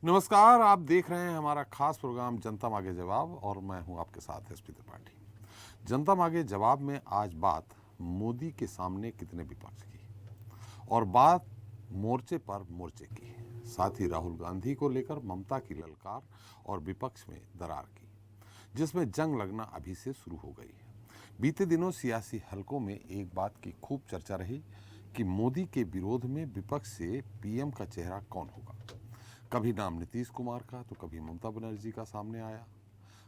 नमस्कार, आप देख रहे हैं हमारा खास प्रोग्राम जनता मांगे जवाब और मैं हूं आपके साथ एसपी त्रिपाठी। जनता मांगे जवाब में आज बात मोदी के सामने कितने विपक्ष की और बात मोर्चे पर मोर्चे की, साथ ही राहुल गांधी को लेकर ममता की ललकार और विपक्ष में दरार की, जिसमें जंग लगना अभी से शुरू हो गई है। बीते दिनों सियासी हलकों में एक बात की खूब चर्चा रही कि मोदी के विरोध में विपक्ष से पीएम का चेहरा कौन होगा। कभी नाम नीतीश कुमार का तो कभी ममता बनर्जी का सामने आया,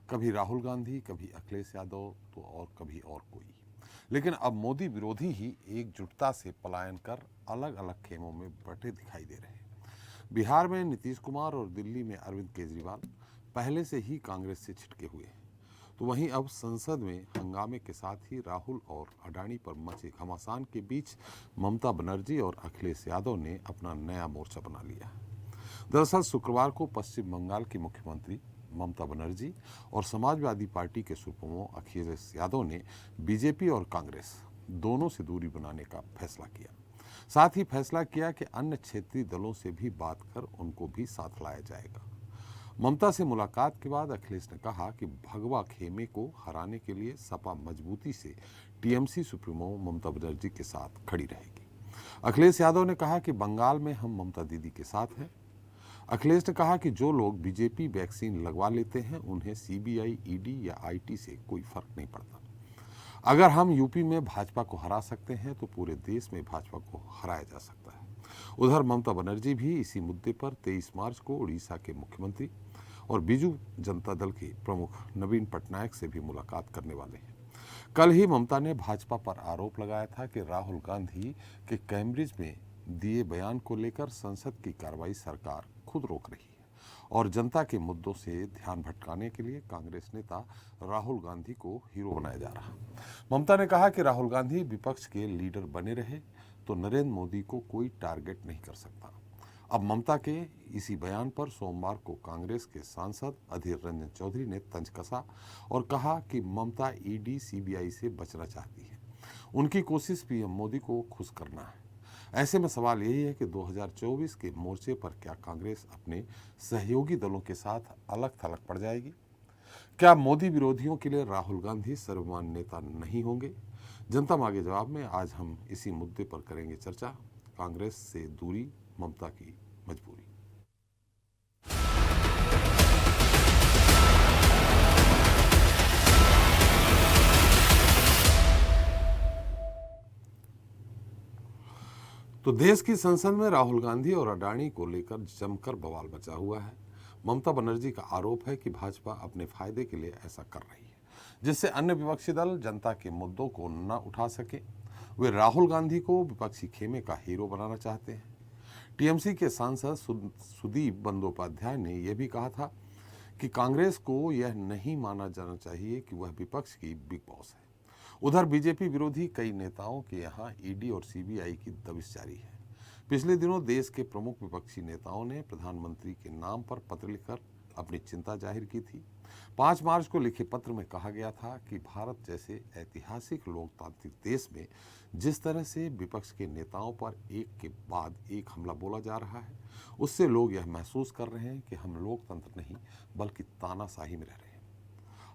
कभी राहुल गांधी, कभी अखिलेश यादव तो और कभी और कोई। लेकिन अब मोदी विरोधी ही एकजुटता से पलायन कर अलग अलग खेमों में बंटे दिखाई दे रहे हैं। बिहार में नीतीश कुमार और दिल्ली में अरविंद केजरीवाल पहले से ही कांग्रेस से छिटके हुए हैं, तो वहीं अब संसद में हंगामे के साथ ही राहुल और अडानी पर मचे घमासान के बीच ममता बनर्जी और अखिलेश यादव ने अपना नया मोर्चा बना लिया है। दरअसल शुक्रवार को पश्चिम बंगाल की मुख्यमंत्री ममता बनर्जी और समाजवादी पार्टी के सुप्रीमो अखिलेश यादव ने बीजेपी और कांग्रेस दोनों से दूरी बनाने का फैसला किया। साथ ही फैसला किया कि अन्य क्षेत्रीय दलों से भी बात कर उनको भी साथ लाया जाएगा। ममता से मुलाकात के बाद अखिलेश ने कहा कि भगवा खेमे को हराने के लिए सपा मजबूती से टीएमसी सुप्रीमो ममता बनर्जी के साथ खड़ी रहेगी। अखिलेश यादव ने कहा कि बंगाल में हम ममता दीदी के साथ हैं। अखिलेश ने कहा कि जो लोग बीजेपी वैक्सीन लगवा लेते हैं उन्हें सीबीआई, ईडी या आईटी से कोई फर्क नहीं पड़ता। अगर हम यूपी में भाजपा को हरा सकते हैं तो पूरे देश में भाजपा को हराया जा सकता है। उधर ममता बनर्जी भी इसी मुद्दे पर 23 मार्च को उड़ीसा के मुख्यमंत्री और बीजू जनता दल के प्रमुख नवीन पटनायक से भी मुलाकात करने वाले हैं। कल ही ममता ने भाजपा पर आरोप लगाया था कि राहुल गांधी के कैम्ब्रिज में दिए बयान को लेकर संसद की कार्रवाई सरकार खुद रोक रही है और जनता के मुद्दों से ध्यान भटकाने के लिए कांग्रेस नेता राहुल गांधी को हीरो बनाया जा रहा। ममता ने कहा कि राहुल गांधी विपक्ष के लीडर बने रहे तो नरेंद्र मोदी को कोई टारगेट नहीं कर सकता। अब ममता के इसी बयान पर सोमवार को कांग्रेस के सांसद अधीर रंजन चौधरी ने तंज कसा और कहा कि ममता ईडी सीबीआई से बचना चाहती है। उनकी कोशिश पीएम मोदी को खुश करना है। ऐसे में सवाल यही है कि 2024 के मोर्चे पर क्या कांग्रेस अपने सहयोगी दलों के साथ अलग थलग पड़ जाएगी? क्या मोदी विरोधियों के लिए राहुल गांधी सर्वमान्य नेता नहीं होंगे? जनता मांगे जवाब में आज हम इसी मुद्दे पर करेंगे चर्चा। कांग्रेस से दूरी, ममता की मजबूरी। तो देश की संसद में राहुल गांधी और अडानी को लेकर जमकर बवाल मचा हुआ है। ममता बनर्जी का आरोप है कि भाजपा अपने फायदे के लिए ऐसा कर रही है, जिससे अन्य विपक्षी दल जनता के मुद्दों को न उठा सके। वे राहुल गांधी को विपक्षी खेमे का हीरो बनाना चाहते हैं। टीएमसी के सांसद सुदीप बंदोपाध्याय ने यह भी कहा था कि कांग्रेस को यह नहीं माना जाना चाहिए कि वह विपक्ष की बिग बॉस है। उधर बीजेपी विरोधी कई नेताओं के यहाँ ईडी और सीबीआई की दबिश जारी है। पिछले दिनों देश के प्रमुख विपक्षी नेताओं ने प्रधानमंत्री के नाम पर पत्र लिखकर अपनी चिंता जाहिर की थी। 5 मार्च को लिखे पत्र में कहा गया था कि भारत जैसे ऐतिहासिक लोकतांत्रिक देश में जिस तरह से विपक्ष के नेताओं पर एक के बाद एक हमला बोला जा रहा है, उससे लोग यह महसूस कर रहे हैं कि हम लोकतंत्र नहीं बल्कि तानाशाही में रह रहे हैं।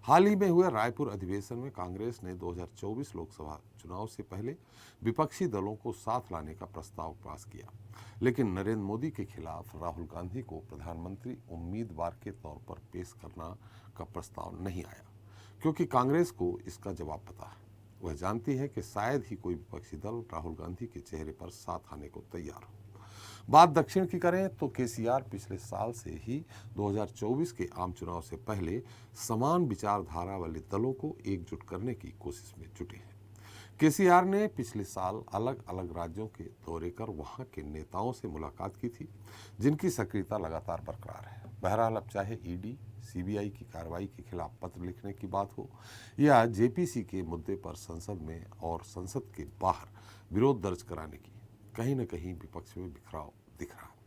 हाल ही में हुए रायपुर अधिवेशन में कांग्रेस ने 2024 लोकसभा चुनाव से पहले विपक्षी दलों को साथ लाने का प्रस्ताव पास किया, लेकिन नरेंद्र मोदी के खिलाफ राहुल गांधी को प्रधानमंत्री उम्मीदवार के तौर पर पेश करना का प्रस्ताव नहीं आया, क्योंकि कांग्रेस को इसका जवाब पता है। वह जानती है कि शायद ही कोई विपक्षी दल राहुल गांधी के चेहरे पर साथ आने को तैयार हो। बात दक्षिण की करें तो केसीआर पिछले साल से ही 2024 के आम चुनाव से पहले समान विचारधारा वाले दलों को एकजुट करने की कोशिश में जुटे हैं। केसीआर ने पिछले साल अलग अलग राज्यों के दौरे कर वहां के नेताओं से मुलाकात की थी, जिनकी सक्रियता लगातार बरकरार है। बहरहाल अब चाहे ईडी सीबीआई की कार्रवाई के खिलाफ पत्र लिखने की बात हो या जेपीसी के मुद्दे पर संसद में और संसद के बाहर विरोध दर्ज कराने की, कहीं न कहीं विपक्ष में बिखराव दिख रहा है।